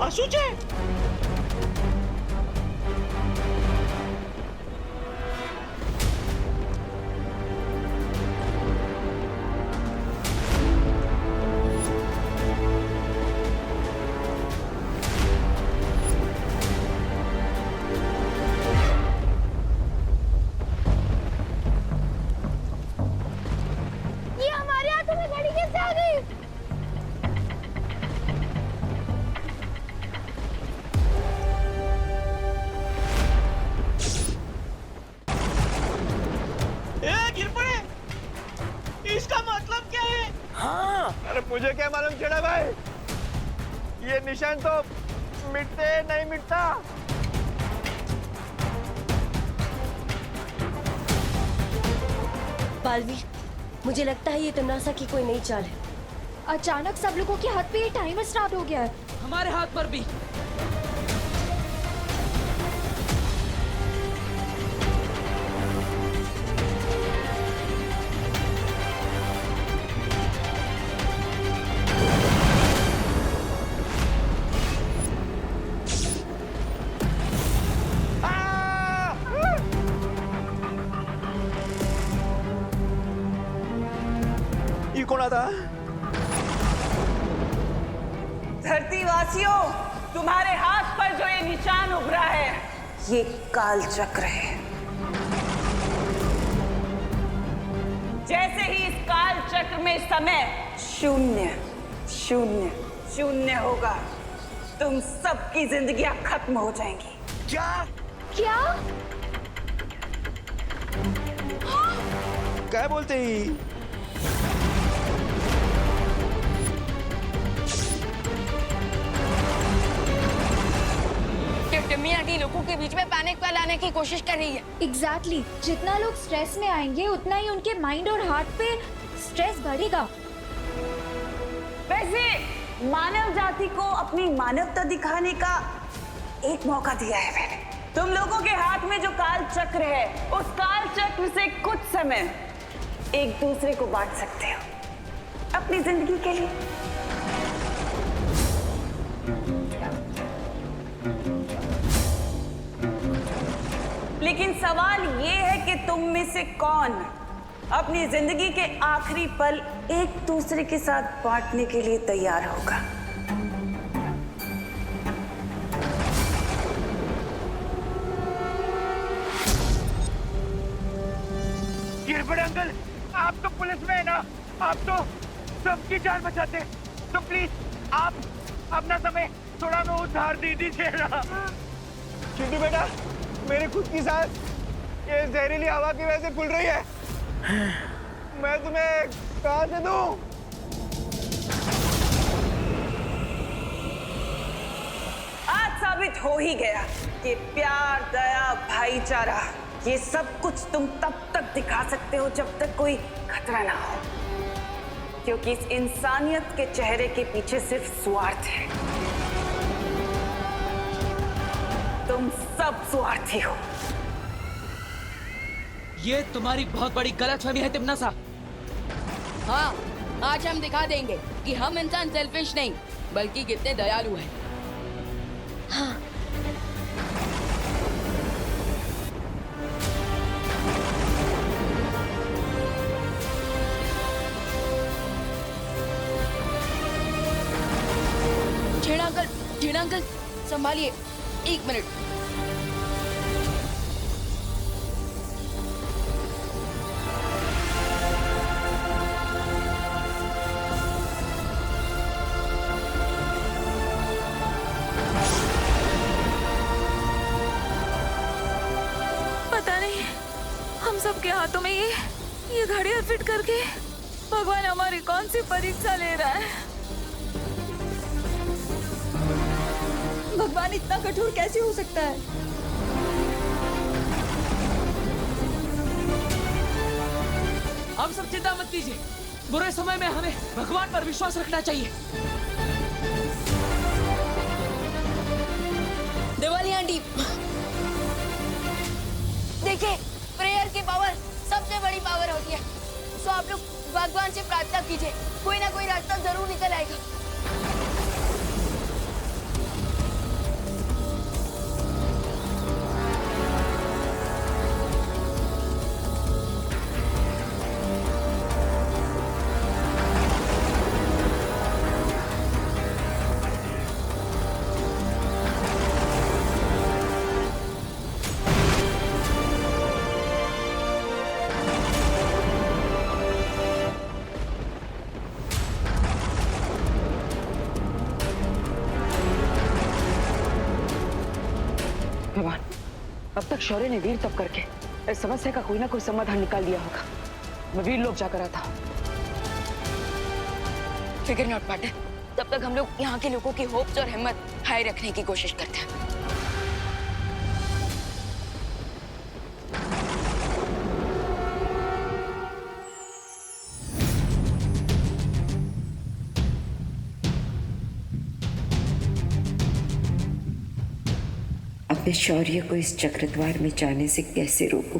શું છે? इसका मतलब क्या है? हाँ, अरे मुझे क्या मालूम चढ़ा भाई, ये निशान तो मिटते नहीं मिटता। बालवीर, मुझे लगता है ये तमनासा की कोई नई चाल है। अचानक सब लोगों के हाथ पे ये टाइमर स्टार्ट हो गया है। हमारे हाथ पर भी। कौन आता? धरतीवासियों, तुम्हारे हाथ पर जो ये निशान उभरा है, ये काल चक्र है। जैसे ही इस काल चक्र में समय शून्य शून्य शून्य होगा, तुम सबकी जिंदगियां खत्म हो जाएंगी। क्या? क्या? क्या बोलते ही? टिम्मी लोगों के बीच में पैनिक फैलाने की कोशिश कर रही है। एग्जैक्टली, जितना लोग स्ट्रेस में आएंगे उतना ही उनके माइंड और हार्ट पे स्ट्रेस बढ़ेगा। वैसे मानव जाति को अपनी मानवता दिखाने का एक मौका दिया है मैंने। तुम लोगों के हाथ में जो काल चक्र है, उस काल चक्र से कुछ समय एक दूसरे को बांट सकते हो अपनी जिंदगी के लिए। लेकिन सवाल ये है कि तुम में से कौन अपनी जिंदगी के आखिरी पल एक दूसरे के साथ बांटने के लिए तैयार होगा? गिरबड़ अंकल, आप तो पुलिस में है ना, आप तो सबकी जान बचाते हैं, तो प्लीज आप अपना समय थोड़ा मैं उधार दे दीजिए ना। चिंटू बेटा, मेरी खुद की सांस ये जहरीली हवा की वजह से फूल रही है, मैं तुम्हें कहाँ से दूं? आज साबित हो ही गया कि प्यार, दया, भाईचारा, ये सब कुछ तुम तब तक दिखा सकते हो जब तक कोई खतरा ना हो, क्योंकि इस इंसानियत के चेहरे के पीछे सिर्फ स्वार्थ है। तुम सब स्वार्थी हो। ये तुम्हारी बहुत बड़ी गलतफहमी है तिम्नासा। हाँ, आज हम दिखा देंगे कि हम इंसान सेल्फिश नहीं बल्कि कितने दयालु हैं। हाँ। झेड़ा अंकल, संभालिए, 1 मिनट। पता नहीं हम सबके हाथों में ये घड़ियां फिट करके भगवान हमारी कौन सी परीक्षा ले रहा है। भगवान इतना कठोर कैसे हो सकता है? अब सब चिंता मत कीजिए, बुरे समय में हमें भगवान पर विश्वास रखना चाहिए। दिवाली आंटी, देखिए, प्रेयर की पावर सबसे बड़ी पावर होती है। तो आप लोग भगवान से प्रार्थना कीजिए, कोई ना कोई रास्ता जरूर निकल आएगा। अब तक शौर्य ने वीर तप करके इस समस्या का कोई ना कोई समाधान निकाल दिया होगा। मैं वीर लोग जाकर आता हूँ। फिक्र नॉट पाटिल, तब तक हम लोग यहाँ के लोगों की होप्स और हिम्मत हाई रखने की कोशिश करते हैं। अब मैं शौर्य को इस चक्रद्वार में जाने से कैसे रोकूं?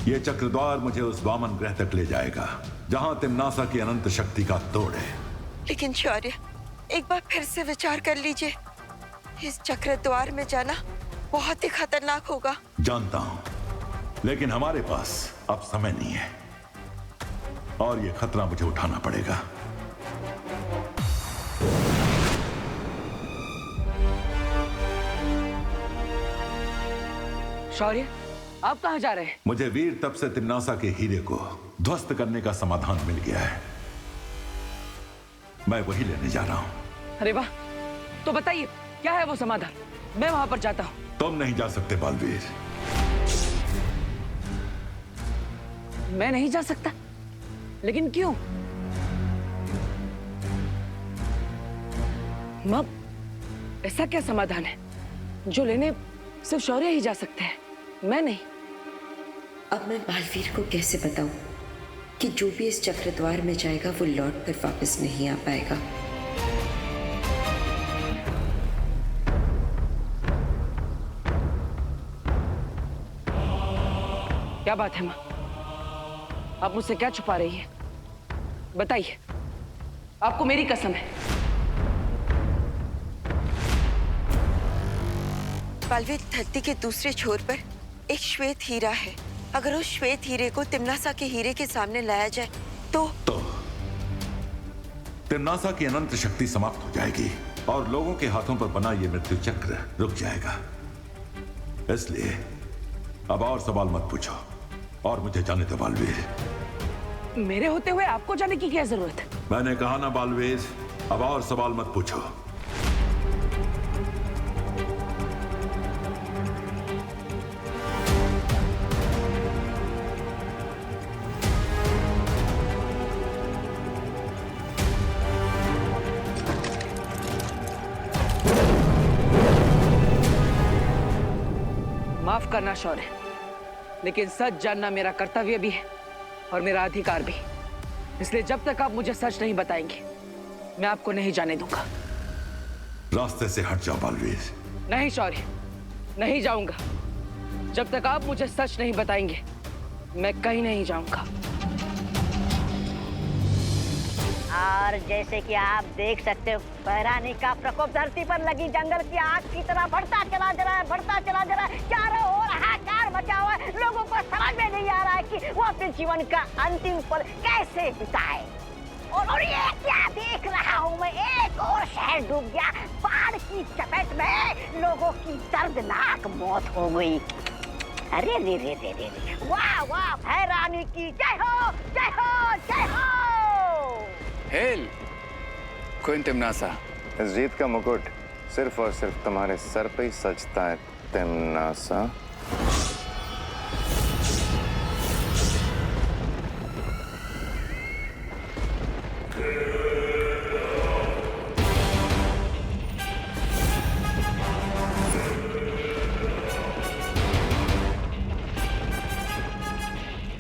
ये चक्रद्वार मुझे उस वामन ग्रह तक ले जाएगा जहां तिम्नासा की अनंत शक्ति का तोड़ है। लेकिन शौर्य, एक बार फिर से विचार कर लीजिए। इस चक्रद्वार में जाना बहुत ही खतरनाक होगा। जानता हूं, लेकिन हमारे पास अब समय नहीं है और ये खतरा मुझे उठाना पड़ेगा। शौर्य, आप कहाँ जा रहे हैं? मुझे वीर तप से तिम्नासा के हीरे को ध्वस्त करने का समाधान मिल गया है। मैं वही लेने जा रहा हूं। अरे वाह, तो बताइए क्या है वो समाधान? मैं वहां पर जाता हूं। तुम नहीं जा सकते बालवीर। मैं नहीं जा सकता? लेकिन क्यों? मां, ऐसा क्या समाधान है जो लेने सिर्फ शौर्य ही जा सकते हैं, मैं नहीं? अब मैं बालवीर को कैसे बताऊं कि जो भी इस चक्रद्वार में जाएगा वो लौट कर वापस नहीं आ पाएगा। क्या बात है मां? आप मुझसे क्या छुपा रही है? बताइए, आपको मेरी कसम है। बालवीर, धरती के दूसरे छोर पर एक श्वेत हीरा है। अगर उस श्वेत हीरे को तिम्नासा के हीरे के सामने लाया जाए तो तिम्नासा की अनंत शक्ति समाप्त हो जाएगी और लोगों के हाथों पर बना ये मृत्यु चक्र रुक जाएगा। इसलिए अब और सवाल मत पूछो और मुझे जाने दो बालवीर। मेरे होते हुए आपको जाने की क्या जरूरत है? मैंने कहा ना बालवीर, अब और सवाल मत पूछो। माफ करना शौर्य, लेकिन सच जानना मेरा कर्तव्य भी है और मेरा अधिकार भी। इसलिए जब तक आप मुझे सच नहीं बताएंगे, मैं आपको नहीं जाने दूंगा। रास्ते से हट जाओ बालवीर। नहीं शौर्य, नहीं जाऊंगा। जब तक आप मुझे सच नहीं बताएंगे, मैं कहीं नहीं जाऊंगा। और जैसे कि आप देख सकते हो, बहरानी का प्रकोप धरती पर लगी जंगल की आग की तरह बढ़ता चला जा रहा है, बढ़ता चला जा रहा है। चारों ओर हाहाकार मचा हुआ है। लोगों को समझ में नहीं आ रहा है कि वो अपने जीवन का अंतिम पल कैसे बिताए। और ये क्या देख रहा हूँ मैं, एक और शहर डूब गया बाढ़ की चपेट में। लोगों की दर्दनाक मौत हो गई। अरे रे रे रे रे, वाह वाह, बहरानी की जय हो, जय हो, जय हो। हेल क्वीन तिम्नासा, इस जीत का मुकुट सिर्फ और सिर्फ तुम्हारे सर पे ही सजता है तिम्नासा।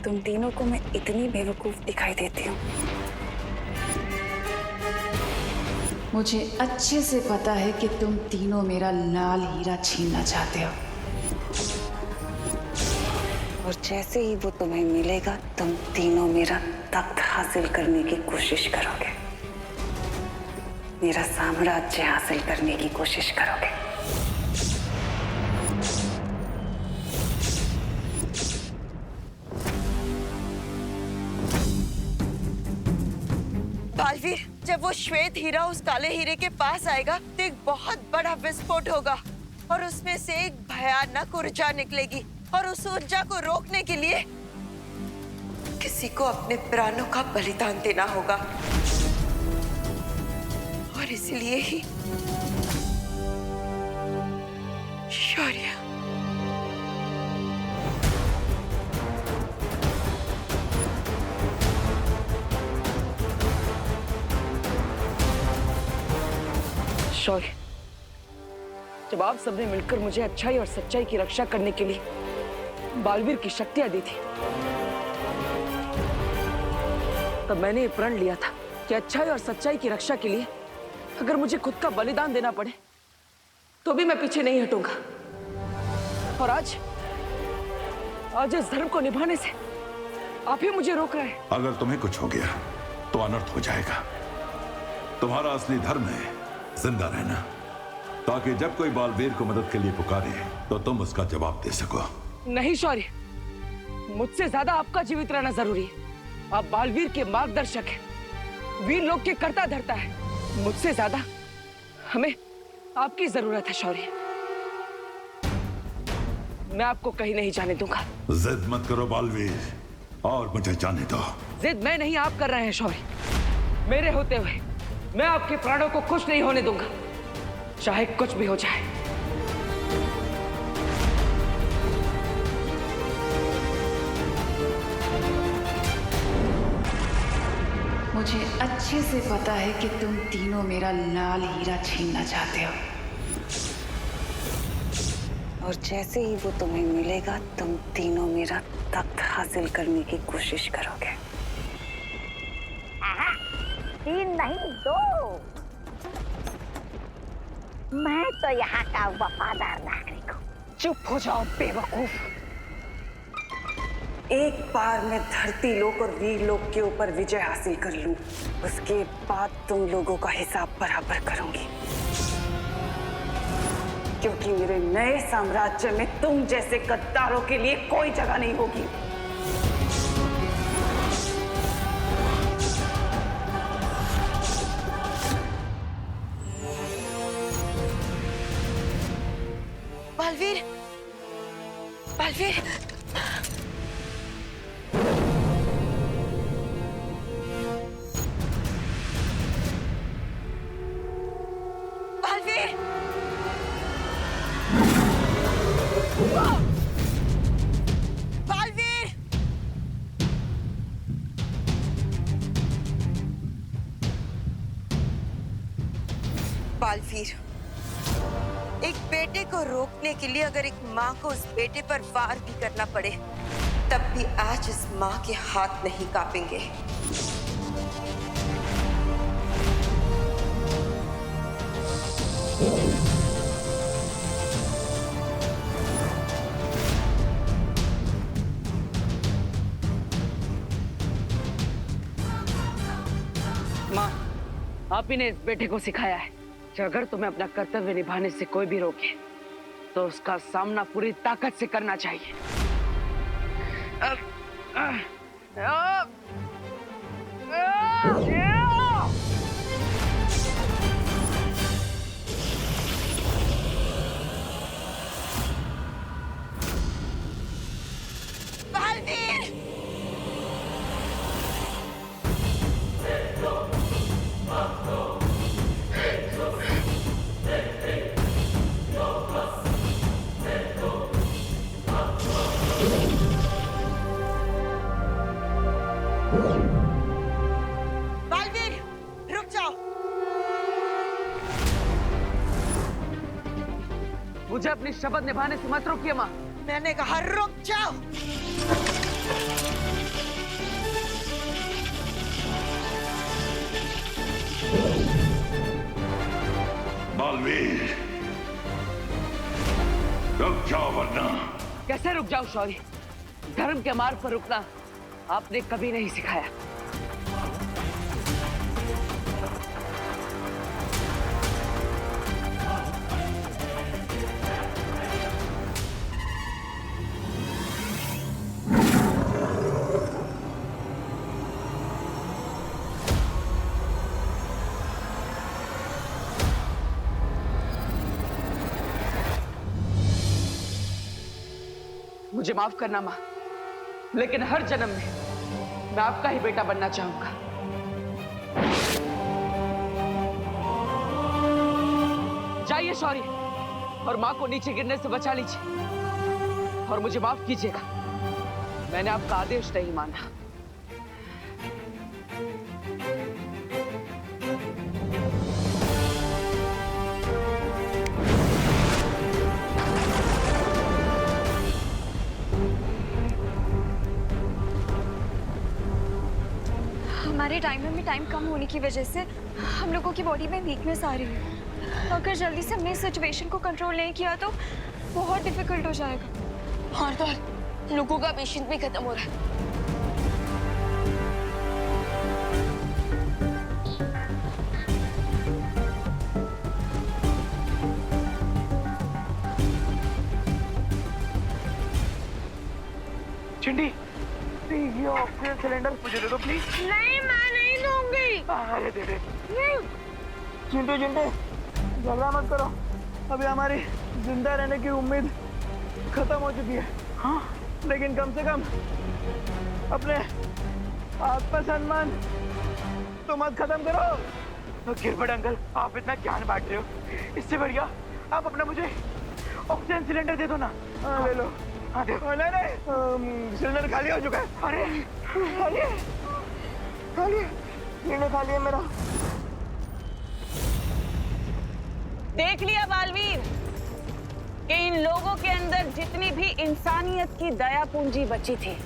तुम तीनों को मैं इतनी बेवकूफ दिखाई देती हूँ। मुझे अच्छे से पता है कि तुम तीनों मेरा लाल हीरा छीनना चाहते हो। और जैसे ही वो तुम्हें मिलेगा, तुम तीनों मेरा तख्त हासिल करने की कोशिश करोगे, मेरा साम्राज्य हासिल करने की कोशिश करोगे। बालवीर, जब वो श्वेत हीरा उस काले हीरे के पास आएगा तो एक बहुत बड़ा विस्फोट होगा और उसमें से एक भयानक ऊर्जा निकलेगी और उस ऊर्जा को रोकने के लिए किसी को अपने प्राणों का बलिदान देना होगा। और इसलिए ही शौर्य शौर्य, जब आप सबने मिलकर मुझे अच्छाई और सच्चाई की रक्षा करने के लिए बालवीर की शक्तियां दी थी, तब मैंने ये प्रण लिया था कि अच्छाई और सच्चाई की रक्षा के लिए अगर मुझे खुद का बलिदान देना पड़े तो भी मैं पीछे नहीं हटूंगा। और आज इस धर्म को निभाने से आप ही मुझे रोक रहे हैं। अगर तुम्हें कुछ हो गया तो अनर्थ हो जाएगा। तुम्हारा असली धर्म है जिंदा रहना, ताकि जब कोई बालवीर को मदद के लिए पुकारे तो तुम उसका जवाब दे सको। नहीं शौर्य, मुझसे ज्यादा आपका जीवित रहना जरूरी है। आप बालवीर के मार्गदर्शक हैं, वीर लोग के कर्ता धर्ता है। मुझसे ज्यादा हमें आपकी जरूरत है शौर्य। मैं आपको कहीं नहीं जाने दूंगा। जिद मत करो बालवीर, और मुझे जाने दो। जिद मैं नहीं, आप कर रहे हैं शौर्य। मेरे होते हुए मैं आपके प्राणों को खुश नहीं होने दूंगा, चाहे कुछ भी हो जाए। मुझे अच्छे से पता है कि तुम तीनों मेरा लाल हीरा छीनना चाहते हो। और जैसे ही वो तुम्हें मिलेगा, तुम तीनों मेरा तख्त हासिल करने की कोशिश करोगे। तीन नहीं, 2। मैं तो यहाँ का वफादार नागरिक हूँ। चुप हो जाओ बेवकूफ। एक बार मैं धरती लोक और वीर लोक के ऊपर विजय हासिल कर लूं, उसके बाद तुम लोगों का हिसाब बराबर करूंगी। क्योंकि मेरे नए साम्राज्य में तुम जैसे गद्दारों के लिए कोई जगह नहीं होगी। बालवीर, बालवीर, बालवीर, बालवीर, बालवीर, एक बेटे को रोकने के लिए अगर एक माँ को उस बेटे पर वार भी करना पड़े, तब भी आज इस माँ के हाथ नहीं कांपेंगे। माँ, आप ही ने इस बेटे को सिखाया है कि अगर तुम्हें अपना कर्तव्य निभाने से कोई भी रोके तो उसका सामना पूरी ताकत से करना चाहिए। बालवीर! बालवीर, रुक जाओ। मुझे अपनी शपथ निभाने से मत रोकिए माँ। मैंने कहा रुक जाओ। बालवीर, रुक जाओ वरना। कैसे रुक जाओ शौर्य? धर्म के मार्ग पर रुकना आपने कभी नहीं सिखाया। मुझे माफ करना माँ, लेकिन हर जन्म में मैं आपका ही बेटा बनना चाहूंगा। जाइए शौर्य, और माँ को नीचे गिरने से बचा लीजिए और मुझे माफ कीजिएगा, मैंने आपका आदेश नहीं माना। हमारे टाइमर में टाइम कम होने की वजह से हम लोगों की बॉडी में वीकनेस आ रही है। अगर जल्दी से हमने इस सिचुएशन को कंट्रोल नहीं किया तो बहुत डिफिकल्ट हो जाएगा। और तो लोगों का पेशेंस भी खत्म हो रहा है। चिंटी, ये ऑक्सीजन सिलेंडर मुझे दे दो प्लीज। नहीं, मैं नहीं दूंगी। अरे दे दे। नहीं। चिंटू चिंटू, झगड़ा मत करो, अभी हमारी जिंदा रहने की उम्मीद खत्म हो चुकी है। हाँ, लेकिन कम से कम अपने आत्मसम्मान तो मत खत्म करो। गिरबड अंकल, आप इतना ज्ञान बांट रहे हो, इससे बढ़िया आप अपना मुझे ऑक्सीजन सिलेंडर दे दो ना। ले लो। हाँ दे। नहीं, सिलेंडर खाली हो चुका है। अरे खाली है, सिलेंडर खाली है मेरा। देख लिया बालवीर कि इन लोगों के अंदर जितनी भी इंसानियत की दया पूंजी बची थी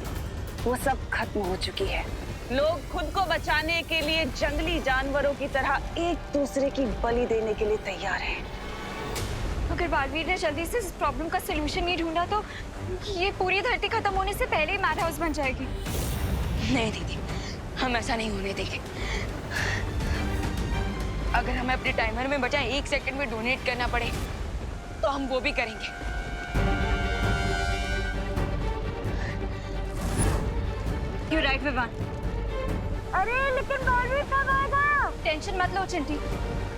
वो सब खत्म हो चुकी है। लोग खुद को बचाने के लिए जंगली जानवरों की तरह एक दूसरे की बलि देने के लिए तैयार हैं। अगर बालवीर ने जल्दी से इस प्रॉब्लम का सलूशन नहीं ढूंढा तो ये पूरी धरती खत्म होने से पहले ही मैड हाउस बन जाएगी। नहीं दीदी, हम ऐसा नहीं होने देंगे। अगर हमें अपने टाइमर में बचा 1 सेकंड में डोनेट करना पड़े तो हम वो भी करेंगे। You right Vivaan. अरे लेकिन बालवीर कब आएगा? टेंशन मत लो चिंटी,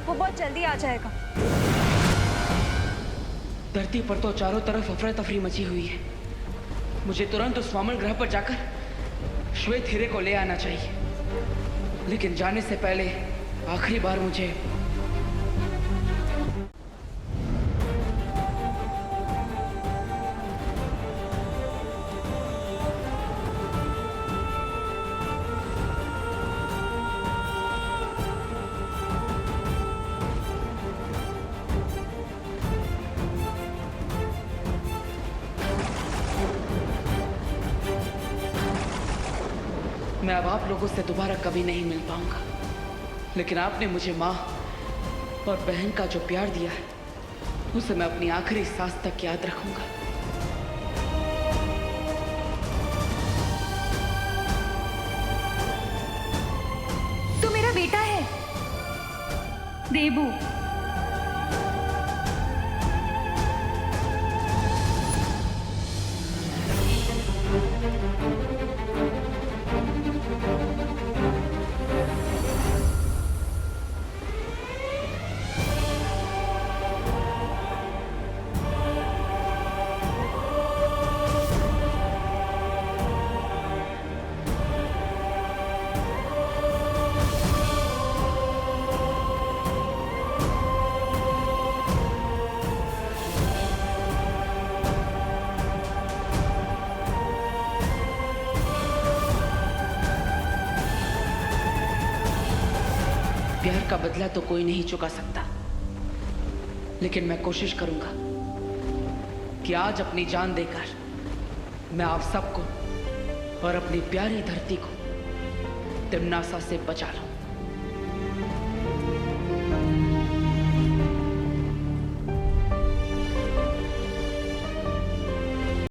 वो बहुत जल्दी आ जाएगा। धरती पर तो चारों तरफ अफरा तफरी मची हुई है। मुझे तुरंत उस वामन ग्रह पर जाकर श्वेत हीरे को ले आना चाहिए, लेकिन जाने से पहले आखिरी बार मुझे मैं अब आप लोगों से दोबारा कभी नहीं मिल पाऊंगा, लेकिन आपने मुझे माँ और बहन का जो प्यार दिया है उसे मैं अपनी आखिरी सांस तक याद रखूंगा। तू मेरा बेटा है देबू। प्यार का बदला तो कोई नहीं चुका सकता, लेकिन मैं कोशिश करूंगा कि आज अपनी जान देकर मैं आप सबको और अपनी प्यारी धरती को तिम्नासा से बचा लूं।